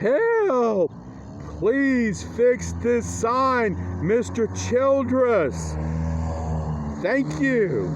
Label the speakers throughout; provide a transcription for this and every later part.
Speaker 1: Help! Please fix this sign, Mr. Childress. Thank you.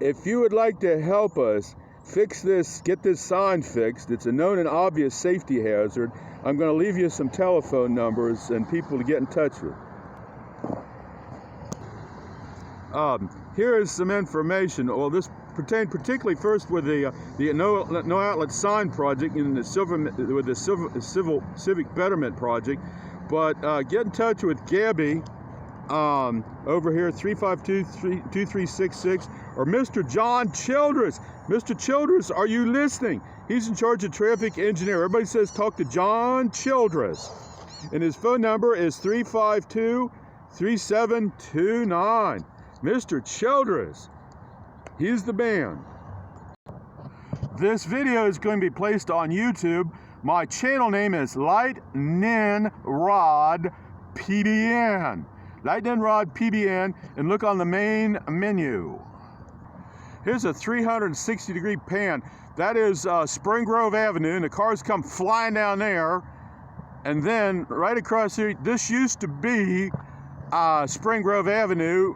Speaker 1: If you would like to help us fix this, get this sign fixed, it's a known and obvious safety hazard, I'm going to leave you some telephone numbers and people to get in touch with. Here is some information. Well, this pertained particularly first with the no outlet sign project in the civic betterment project. But get in touch with Gabby over here, 352-2366, or Mr. John Childress. Mr. Childress, are you listening? He's in charge of traffic engineer. Everybody says talk to John Childress. And his phone number is 352-3729. Mr. Childress, he's the man. This video is going to be placed on YouTube. My channel name is Lightning Rod PBN. Lightning Rod PBN, and look on the main menu. Here's a 360-degree pan. That is Spring Grove Avenue, and the cars come flying down there. And then right across here, this used to be Spring Grove Avenue,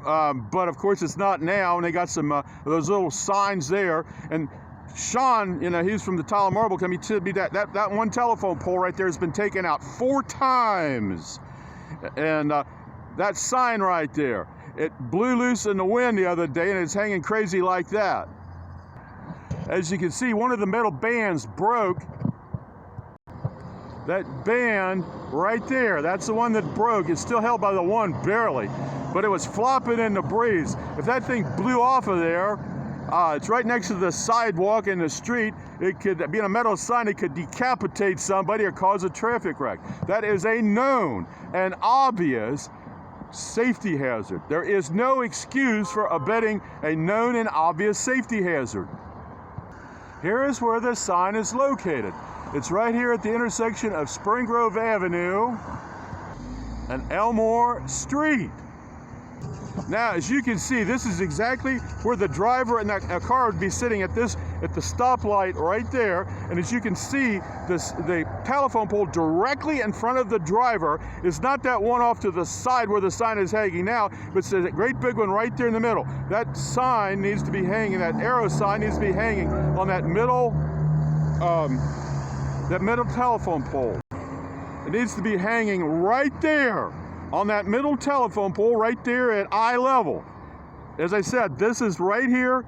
Speaker 1: but of course it's not now, and they got some those little signs there. And Sean, you know, he's from the Tile and Marble Company, told me that one telephone pole right there has been taken out 4 times. And that sign right there, it blew loose in the wind the other day, and it's hanging crazy like that. As you can see, one of the metal bands broke. That band right there, that's the one that broke. It's still held by the one, barely, but it was flopping in the breeze. If that thing blew off of there, it's right next to the sidewalk in the street. It could, being a metal sign, it could decapitate somebody or cause a traffic wreck. That is a known and obvious safety hazard. There is no excuse for abetting a known and obvious safety hazard. Here is where the sign is located. It's right here at the intersection of Spring Grove Avenue and Elmore Street. Now, as you can see, this is exactly where the driver and that car would be sitting at the stoplight right there. And as you can see, the telephone pole directly in front of the driver is not that one off to the side where the sign is hanging now, but it's a great big one right there in the middle. That sign needs to be hanging, that arrow sign needs to be hanging on that middle telephone pole. It needs to be hanging right there on that middle telephone pole right there at eye level. As I said, this is right here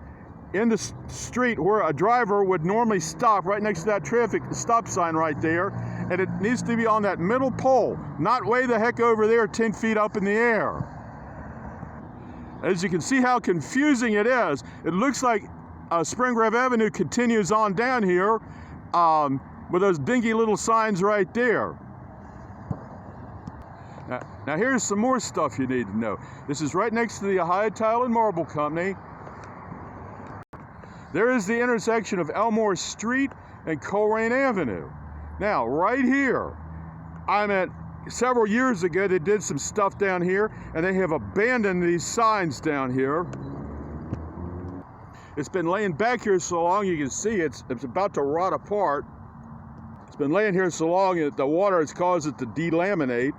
Speaker 1: in the street where a driver would normally stop, right next to that traffic stop sign right there, and it needs to be on that middle pole, not way the heck over there 10 feet up in the air. As you can see how confusing it is, it looks like Spring Grove Avenue continues on down here with those dinky little signs right there. Now here's some more stuff you need to know. This is right next to the Ohio Tile and Marble Company. There is the intersection of Elmore Street and Colerain Avenue. Now, right here, several years ago, they did some stuff down here, and they have abandoned these signs down here. It's been laying back here so long, you can see it's about to rot apart. It's been laying here so long that the water has caused it to delaminate.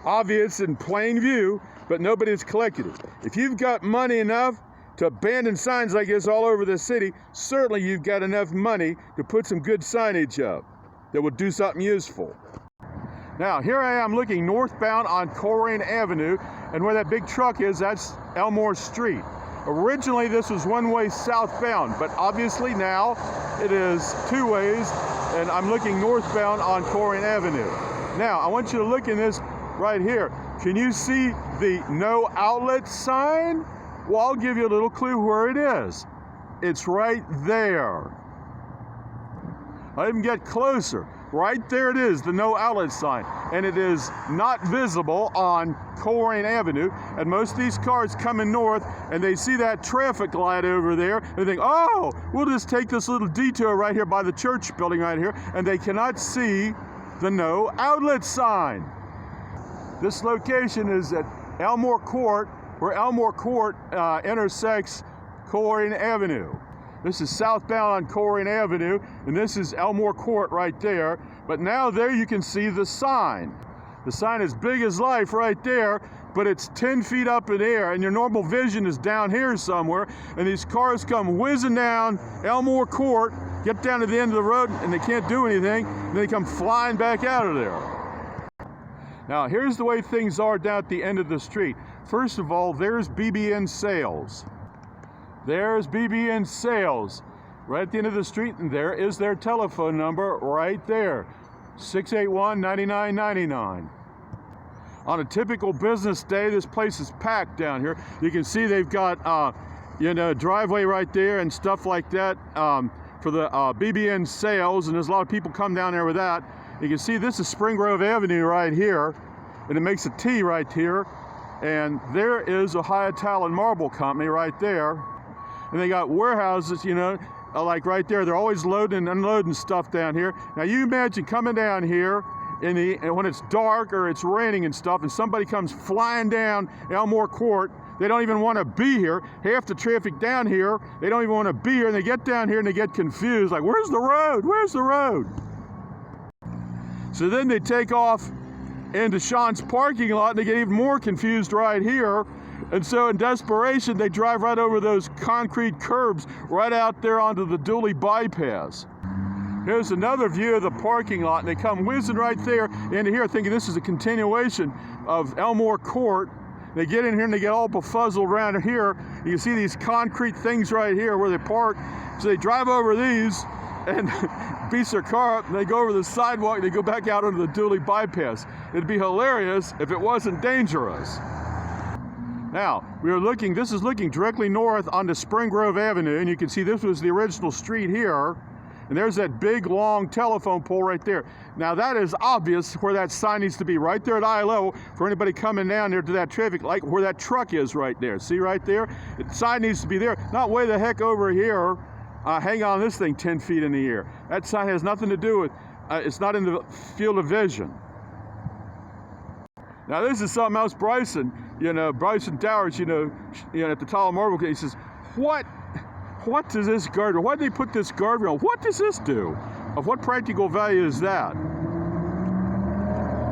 Speaker 1: Obvious in plain view, but nobody's collected it. If you've got money enough to abandon signs like this all over the city, certainly you've got enough money to put some good signage up that will do something useful. Now, here I am looking northbound on Colerain Avenue, and where that big truck is, that's Elmore Street. Originally, this was one-way southbound, but obviously now it is 2 ways, and I'm looking northbound on Colerain Avenue. Now, I want you to look in this right here. Can you see the no outlet sign? Well, I'll give you a little clue where it is. It's right there. I'll even get closer. Right there it is, the no outlet sign. And it is not visible on Colerain Avenue. And most of these cars coming north, and they see that traffic light over there, and they think, oh, we'll just take this little detour right here by the church building right here, and they cannot see the no outlet sign. This location is at Elmore Court, where Elmore Court intersects Colerain Avenue. This is southbound on Colerain Avenue, and this is Elmore Court right there. But now there you can see the sign. The sign is big as life right there, but it's 10 feet up in the air, and your normal vision is down here somewhere, and these cars come whizzing down Elmore Court, get down to the end of the road, and they can't do anything, and they come flying back out of there. Now, here's the way things are down at the end of the street. First of all, there's BBN Sales. There's BBN Sales right at the end of the street, and there is their telephone number right there, 681-9999. On a typical business day, this place is packed down here. You can see they've got, driveway right there and stuff like that for the BBN Sales, and there's a lot of people come down there with that. You can see this is Spring Grove Avenue right here, and it makes a T right here, and there is Ohio Tile and Marble Company right there. And they got warehouses, like right there. They're always loading and unloading stuff down here. Now you imagine coming down here and when it's dark or it's raining and stuff, and somebody comes flying down Elmore Court. They don't even want to be here. Half the traffic down here, they don't even want to be here, and they get down here and they get confused, like, where's the road? Where's the road? So then they take off into Sean's parking lot, and they get even more confused right here. And so in desperation, they drive right over those concrete curbs right out there onto the Dooley Bypass. Here's another view of the parking lot, and they come whizzing right there into here thinking this is a continuation of Elmore Court. They get in here and they get all befuzzled around here. You can see these concrete things right here where they park. So they drive over these and beats their car up, and they go over the sidewalk and they go back out onto the Dooley Bypass. It'd be hilarious if it wasn't dangerous. Now, this is looking directly north onto Spring Grove Avenue, and you can see this was the original street here, and there's that big, long telephone pole right there. Now, that is obvious where that sign needs to be, right there at eye level, for anybody coming down there to that traffic, like where that truck is right there. See right there? The sign needs to be there, not way the heck over here, hang on this thing 10 feet in the air. That sign has nothing to do with, it's not in the field of vision. Now this is something else. Bryson Dowers, at the Tile and Marble, he says, what does this guardrail, why did they put this guardrail? What does this do? Of what practical value is that?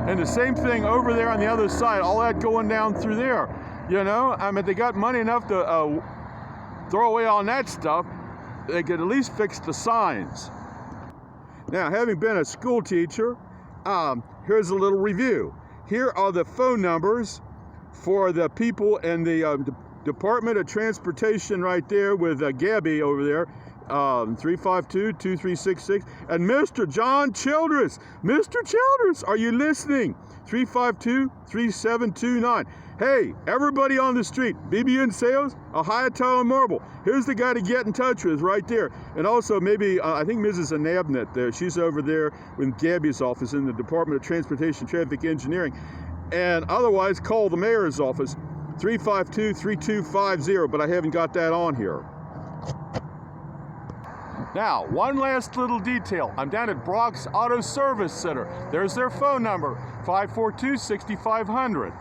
Speaker 1: And the same thing over there on the other side, all that going down through there. They got money enough to throw away on that stuff. They could at least fix the signs. Now, having been a school teacher, here's a little review. Here are the phone numbers for the people in the Department of Transportation right there with Gabby over there, 352-2366. And Mr. John Childress. Mr. Childress, are you listening? 352-3729. Hey, everybody on the street, BBN Sales, Ohio Tile and Marble. Here's the guy to get in touch with right there. And also maybe, I think Mrs. Anabnet there, she's over there in Gabby's office in the Department of Transportation Traffic Engineering. And otherwise, call the mayor's office, 352-3250, but I haven't got that on here. Now, one last little detail. I'm down at Brock's Auto Service Center. There's their phone number, 542-6500.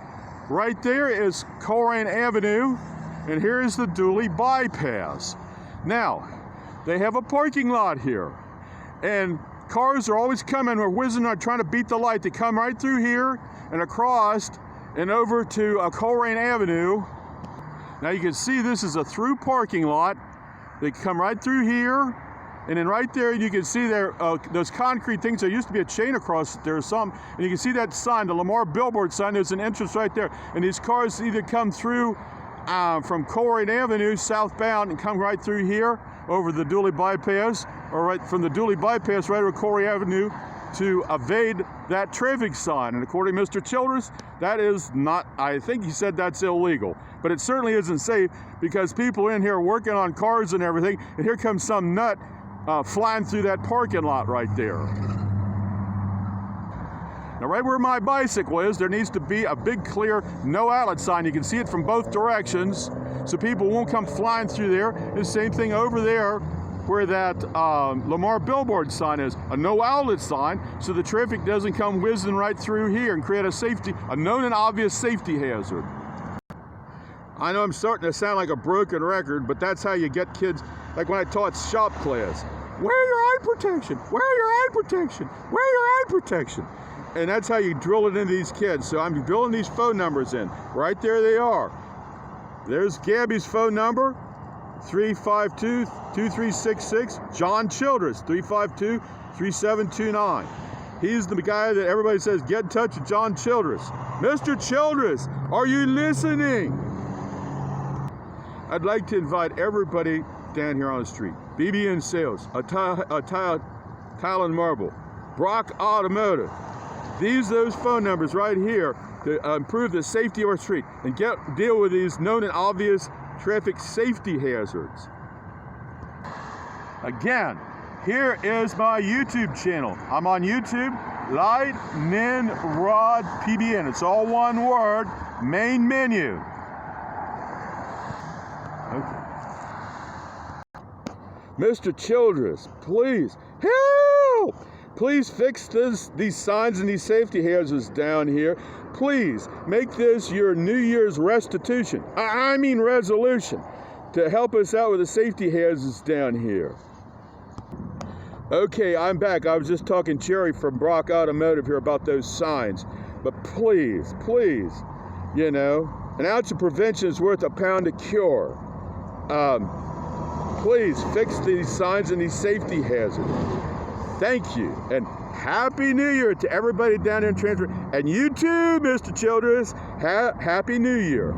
Speaker 1: Right there is Colerain Avenue, and here is the Dooley Bypass. Now, they have a parking lot here, and cars are always coming. We're whizzing, trying to beat the light. They come right through here and across and over to Colerain Avenue. Now you can see this is a through parking lot. They come right through here, and then right there you can see there those concrete things. There used to be a chain across there or something, and you can see that sign, the Lamar billboard sign. There's an entrance right there, and these cars either come through from Colerain Avenue southbound and come right through here over the Dooley Bypass, or right from the Dooley Bypass right over Colerain Avenue to evade that traffic sign. And according to Mr. Childress, that is not, I think he said that's illegal, but it certainly isn't safe, because people in here working on cars and everything, and here comes some nut flying through that parking lot right there. Now, right where my bicycle is, there needs to be a big clear no outlet sign. You can see it from both directions, so people won't come flying through there. The same thing over there where that Lamar billboard sign is, a no outlet sign, so the traffic doesn't come whizzing right through here and create a known and obvious safety hazard. I know I'm starting to sound like a broken record, but that's how you get kids like when I taught shop class. Wear your eye protection, wear your eye protection, wear your eye protection. And that's how you drill it into these kids. So I'm drilling these phone numbers in. Right there they are. There's Gabby's phone number, 352-2366. John Childress, 352-3729. He's the guy that everybody says, get in touch with John Childress. Mr. Childress, are you listening? I'd like to invite everybody down here on the street. BBN Sales, Tile and Marble, Brock Automotive. These those phone numbers right here to improve the safety of our street and deal with these known and obvious traffic safety hazards. Again, here is my YouTube channel. I'm on YouTube, Lightning Rod PBN. It's all one word, main menu. Okay. Mr. Childress, please, help! Please fix these signs and these safety hazards down here. Please make this your New Year's restitution. I mean resolution to help us out with the safety hazards down here. Okay, I'm back. I was just talking Jerry from Brock Automotive here about those signs. But please, please, you know, an ounce of prevention is worth a pound of cure. Please fix these signs and these safety hazards. Thank you, and Happy New Year to everybody down there in Transfer. And you too, Mr. Childress, Happy New Year.